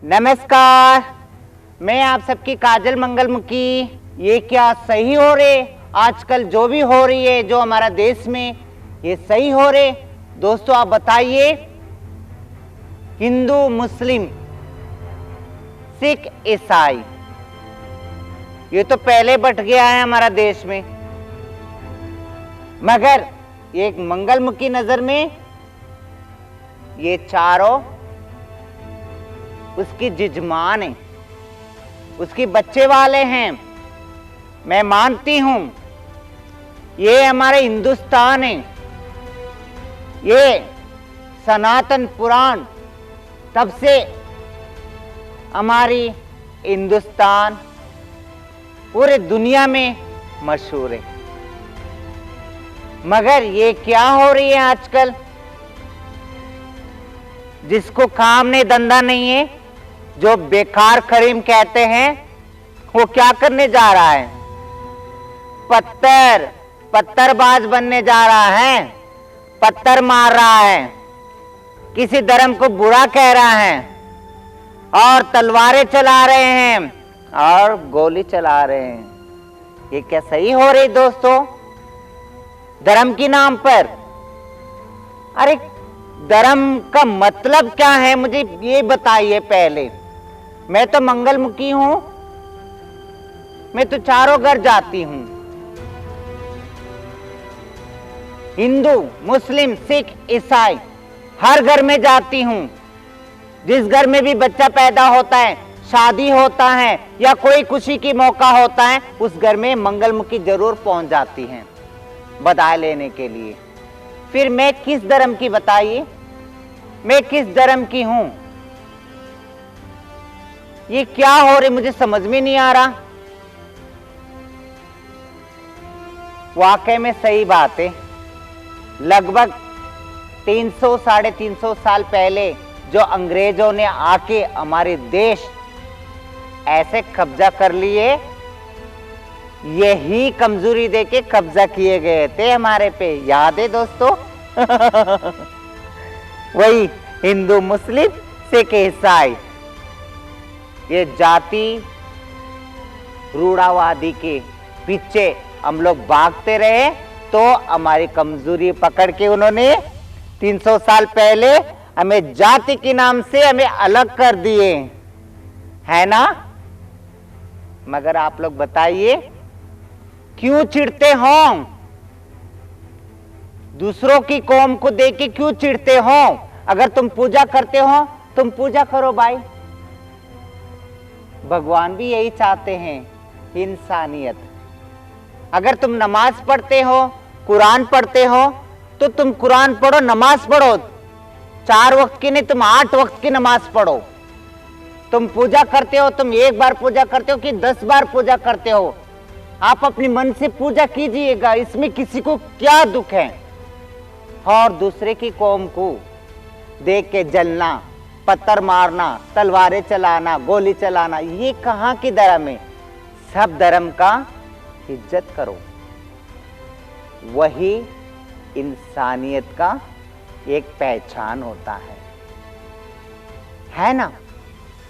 नमस्कार, मैं आप सबकी काजल मंगलमुखी। ये क्या सही हो रहे? आजकल जो भी हो रही है जो हमारा देश में, ये सही हो रहे? दोस्तों आप बताइए, हिंदू मुस्लिम सिख ईसाई ये तो पहले बट गया है हमारा देश में, मगर एक मंगलमुखी नजर में ये चारों उसकी जिजमान है, उसकी बच्चे वाले हैं। मैं मानती हूं ये हमारे हिंदुस्तान है, ये सनातन पुराण तब से हमारी हिंदुस्तान पूरे दुनिया में मशहूर है। मगर ये क्या हो रही है आजकल? जिसको काम नहीं धंधा नहीं है, जो बेकार करीम कहते हैं, वो क्या करने जा रहा है? पत्थरबाज बनने जा रहा है, पत्थर मार रहा है, किसी धर्म को बुरा कह रहा है और तलवारें चला रहे हैं और गोली चला रहे हैं। ये क्या सही हो रही दोस्तों? धर्म के नाम पर। अरे धर्म का मतलब क्या है, मुझे ये बताइए पहले। मैं तो मंगलमुखी हूं, मैं तो चारों घर जाती हूं, हिंदू मुस्लिम सिख ईसाई हर घर में जाती हूं। जिस घर में भी बच्चा पैदा होता है, शादी होता है या कोई खुशी की मौका होता है, उस घर में मंगलमुखी जरूर पहुंच जाती हैं बधाई लेने के लिए। फिर मैं किस धर्म की, बताइए मैं किस धर्म की हूं? ये क्या हो रहा, मुझे समझ में नहीं आ रहा। वाकई में सही बात है, लगभग 300 साढ़े 300 साल पहले जो अंग्रेजों ने आके हमारे देश ऐसे कब्जा कर लिए, यही कमजोरी देके कब्जा किए गए थे हमारे पे, याद है दोस्तों? वही हिंदू मुस्लिम सिख ईसाई, ये जाति रूढ़ावादी के पीछे हम लोग भागते रहे, तो हमारी कमजोरी पकड़ के उन्होंने 300 साल पहले हमें जाति के नाम से हमें अलग कर दिए, है ना? मगर आप लोग बताइए, क्यों चिढ़ते हो? दूसरों की कौम को देख के क्यों चिढ़ते हो? अगर तुम पूजा करते हो, तुम पूजा करो भाई। भगवान भी यही चाहते हैं, इंसानियत। अगर तुम नमाज पढ़ते हो, कुरान पढ़ते हो, तो तुम कुरान पढ़ो, नमाज पढ़ो। 4 वक्त की नहीं, तुम 8 वक्त की नमाज पढ़ो। तुम पूजा करते हो, तुम 1 बार पूजा करते हो कि 10 बार पूजा करते हो, आप अपने मन से पूजा कीजिएगा, इसमें किसी को क्या दुख है? और दूसरे की कौम को देख के जलना, पत्थर मारना, तलवारें चलाना, गोली चलाना, ये कहाँ की धर्म है? सब धर्म का इज्जत करो, वही इंसानियत का एक पहचान होता है ना?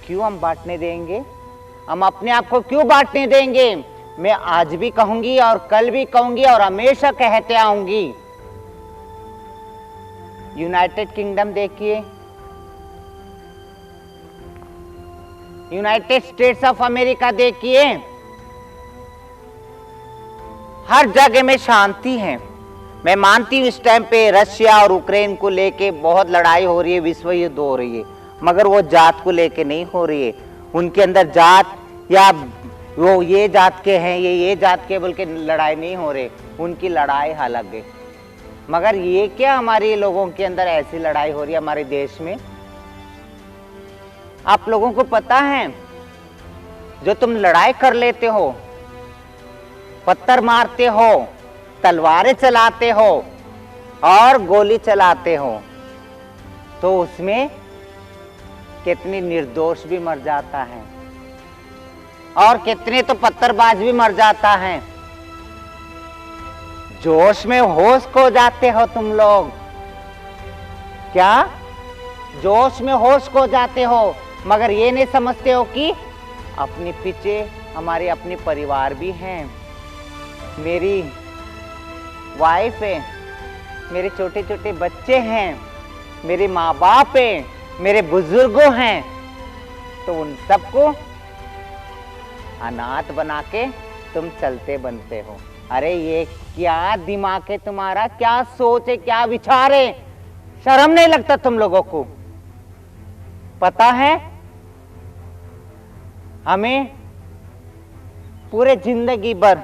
क्यों हम बांटने देंगे? हम अपने आप को क्यों बांटने देंगे? मैं आज भी कहूंगी और कल भी कहूंगी और हमेशा कहते आऊंगी। यूनाइटेड किंगडम देखिए, यूनाइटेड स्टेट्स ऑफ अमेरिका देखिए, हर जगह में शांति है। मैं मानती हूं इस टाइम पे रशिया और यूक्रेन को लेके बहुत लड़ाई हो रही है, विश्व युद्ध हो रही है, मगर वो जात को लेके नहीं हो रही है। उनके अंदर जात या वो ये जात के हैं, ये जात के बोल के लड़ाई नहीं हो रही, उनकी लड़ाई अलग है। मगर ये क्या हमारे लोगों के अंदर ऐसी लड़ाई हो रही है हमारे देश में? आप लोगों को पता है, जो तुम लड़ाई कर लेते हो, पत्थर मारते हो, तलवारें चलाते हो और गोली चलाते हो, तो उसमें कितनी निर्दोष भी मर जाता है और कितने तो पत्थरबाज भी मर जाता है। जोश में होश खो जाते हो तुम लोग, क्या जोश में होश खो जाते हो? मगर ये नहीं समझते हो कि अपने पीछे हमारे अपने परिवार भी हैं। मेरी वाइफ है, मेरे छोटे छोटे बच्चे हैं, मेरे माँ बाप हैं, मेरे बुजुर्गों हैं, तो उन सबको अनाथ बना के तुम चलते बनते हो। अरे ये क्या दिमाग है तुम्हारा, क्या सोच है, क्या विचार है? शर्म नहीं लगता तुम लोगों को? पता है हमें पूरे जिंदगी भर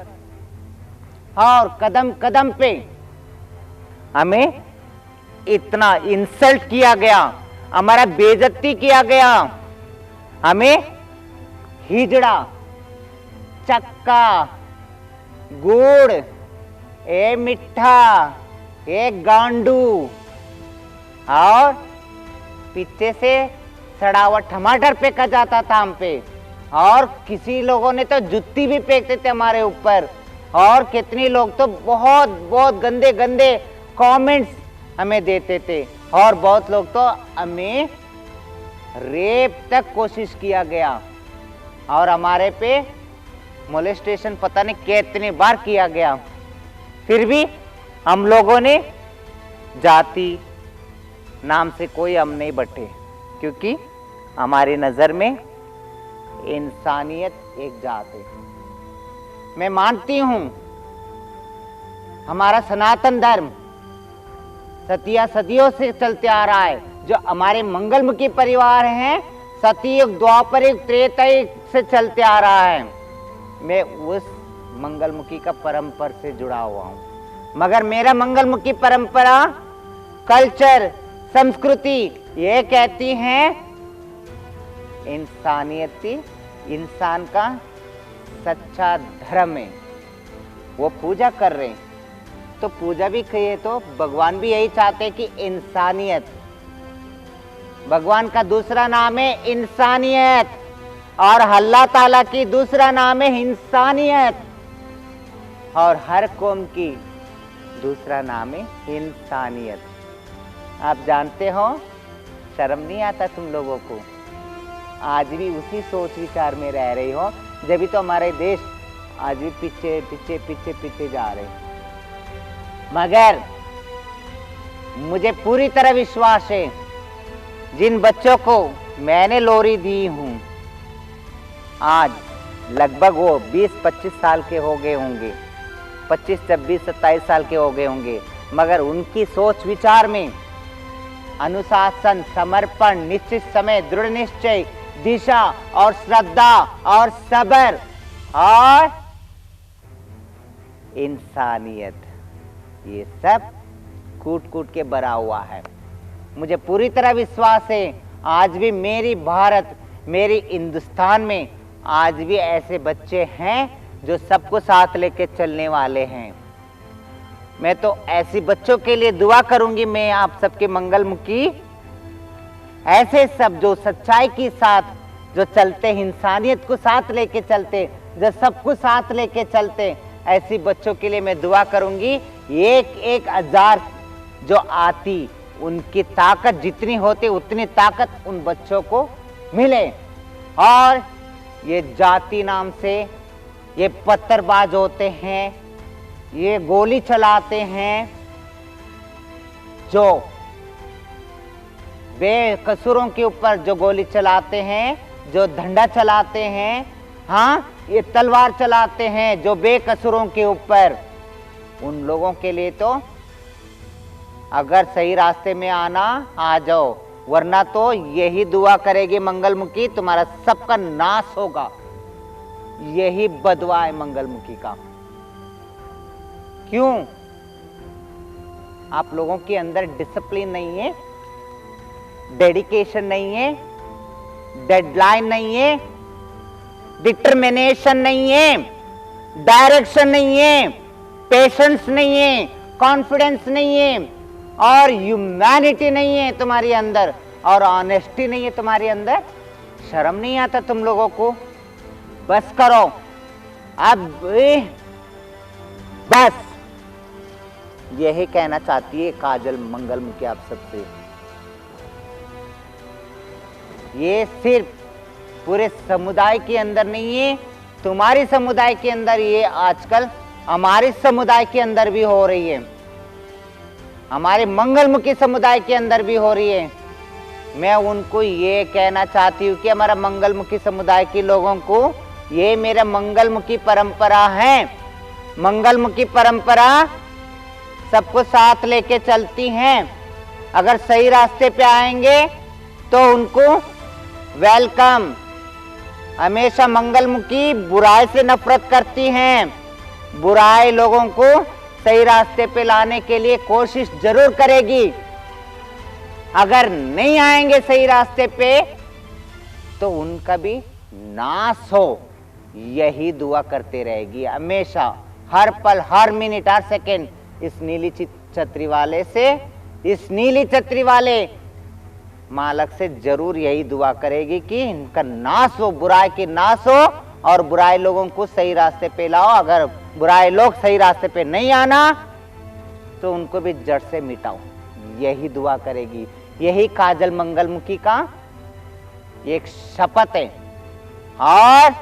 और कदम कदम पे हमें इतना इंसल्ट किया गया, हमारा बेइज्जती किया गया, हमें हिजड़ा, चक्का, गुड़, ए मिठा, ए गांडू और पीछे से सड़ा हुआ टमाटर फेंका जाता था हम पे, और किसी लोगों ने तो जुत्ती भी फेंकते थे हमारे ऊपर, और कितने लोग तो बहुत बहुत गंदे गंदे कमेंट्स हमें देते थे, और बहुत लोग तो हमें रेप तक कोशिश किया गया, और हमारे पे मोलेस्टेशन पता नहीं कितनी बार किया गया। फिर भी हम लोगों ने जाति नाम से कोई हम नहीं बटे, क्योंकि हमारी नजर में इंसानियत एक जात है। मैं मानती हूं हमारा सनातन धर्म सदियों से चलते आ रहा है, जो हमारे मंगलमुखी परिवार हैं, सतयुग, द्वापरयुग, त्रेतायुग से चलते आ रहा है। मैं उस मंगलमुखी का परंपरा से जुड़ा हुआ हूं, मगर मेरा मंगलमुखी परंपरा, कल्चर, संस्कृति ये कहती है इंसानियत इंसान का सच्चा धर्म है। वो पूजा कर रहे हैं तो पूजा भी कहिए तो भगवान भी यही चाहते हैं कि इंसानियत, भगवान का दूसरा नाम है इंसानियत, और अल्लाह ताला की दूसरा नाम है इंसानियत, और हर कौम की दूसरा नाम है इंसानियत। आप जानते हो, शर्म नहीं आता तुम लोगों को? आज भी उसी सोच विचार में रह रही हो, जब भी तो हमारे देश आज भी पीछे पीछे पीछे पीछे जा रहे। मगर मुझे पूरी तरह विश्वास है, जिन बच्चों को मैंने लोरी दी हूं, आज लगभग वो 20-25 साल के हो गए होंगे, 25, 26, 27 साल के हो गए होंगे, मगर उनकी सोच विचार में अनुशासन, समर्पण, निश्चित समय, दृढ़ निश्चय, दिशा और श्रद्धा और सब्र और इंसानियत, ये सब कूट कूट के भरा हुआ है। मुझे पूरी तरह विश्वास है, आज भी मेरी भारत, मेरी हिंदुस्तान में आज भी ऐसे बच्चे हैं जो सबको साथ लेके चलने वाले हैं। मैं तो ऐसी बच्चों के लिए दुआ करूंगी। मैं आप सबके मंगलमुखी, ऐसे सब जो सच्चाई के साथ जो चलते, इंसानियत को साथ लेके चलते, जो सबको साथ लेके चलते, ऐसी बच्चों के लिए मैं दुआ करूंगी। 1,000 जो आती, उनकी ताकत जितनी होती उतनी ताकत उन बच्चों को मिले। और ये जाति नाम से ये पत्थरबाज होते हैं, ये गोली चलाते हैं, जो बेकसूरों के ऊपर जो गोली चलाते हैं, जो डंडा चलाते हैं, हाँ ये तलवार चलाते हैं जो बेकसूरों के ऊपर, उन लोगों के लिए तो अगर सही रास्ते में आना आ जाओ, वरना तो यही दुआ करेगी मंगलमुखी, तुम्हारा सबका नाश होगा। यही बदवा है मंगलमुखी का। क्यों? आप लोगों के अंदर डिसिप्लिन नहीं है, डेडिकेशन नहीं है, डेडलाइन नहीं है, डिटर्मिनेशन नहीं है, डायरेक्शन नहीं है, पेशेंस नहीं है, कॉन्फिडेंस नहीं है, और ह्यूमैनिटी नहीं है तुम्हारे अंदर, और ऑनेस्टी नहीं है तुम्हारे अंदर। शर्म नहीं आता तुम लोगों को? बस करो अब, बस यही कहना चाहती है काजल मंगलमुखी आप सबसे। ये सिर्फ पूरे समुदाय के अंदर नहीं है, तुम्हारी समुदाय के अंदर, ये आजकल हमारे समुदाय के अंदर भी हो रही है, हमारे मंगलमुखी समुदाय के अंदर भी हो रही है। मैं उनको ये कहना चाहती हूँ कि हमारा मंगलमुखी समुदाय के लोगों को, ये मेरा मंगलमुखी परंपरा है। मंगलमुखी परंपरा सबको साथ लेके चलती हैं। अगर सही रास्ते पे आएंगे तो उनको वेलकम। हमेशा मंगलमुखी बुराई से नफरत करती हैं, बुराई लोगों को सही रास्ते पे लाने के लिए कोशिश जरूर करेगी। अगर नहीं आएंगे सही रास्ते पे तो उनका भी नाश हो, यही दुआ करते रहेगी हमेशा, हर पल, हर मिनट, हर सेकंड। इस नीली छतरी वाले से, इस नीली छतरी वाले मालक से जरूर यही दुआ करेगी कि इनका नाश हो, बुराई की नाश हो और बुराई लोगों को सही रास्ते पे लाओ। अगर बुराई लोग सही रास्ते पे नहीं आना तो उनको भी जड़ से मिटाओ, यही दुआ करेगी। यही काजल मंगलमुखी का एक शपथ है। और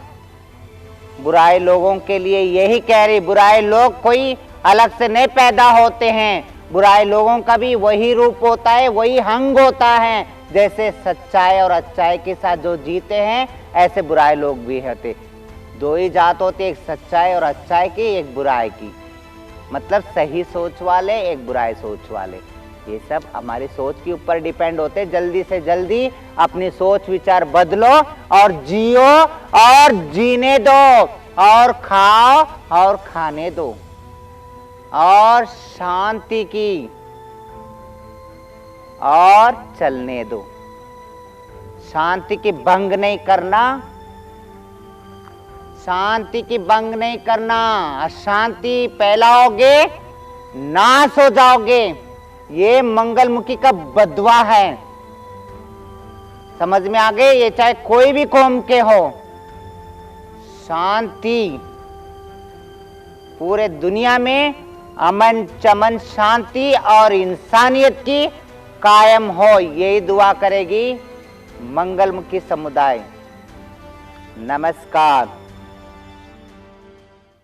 बुराई लोगों के लिए यही कह रही, बुराई लोग कोई अलग से नहीं पैदा होते हैं, बुराई लोगों का भी वही रूप होता है, वही अंग होता है। जैसे सच्चाई और अच्छाई के साथ जो जीते हैं, ऐसे बुराई लोग भी होते। दो ही जात होती, एक सच्चाई और अच्छाई की, एक बुराई की। मतलब सही सोच वाले, एक बुराई सोच वाले। ये सब हमारी सोच के ऊपर डिपेंड होते। जल्दी से जल्दी अपनी सोच विचार बदलो और जियो और जीने दो और खाओ और खाने दो और शांति की और चलने दो। शांति की भंग नहीं करना, शांति की भंग नहीं करना। अशांति फैलाओगे, नाश हो जाओगे। ये मंगलमुखी का बदवा है। समझ में आ गए? ये चाहे कोई भी कौम के हो, शांति पूरे दुनिया में अमन चमन शांति और इंसानियत की कायम हो, यही दुआ करेगी मंगलमुखी समुदाय। नमस्कार।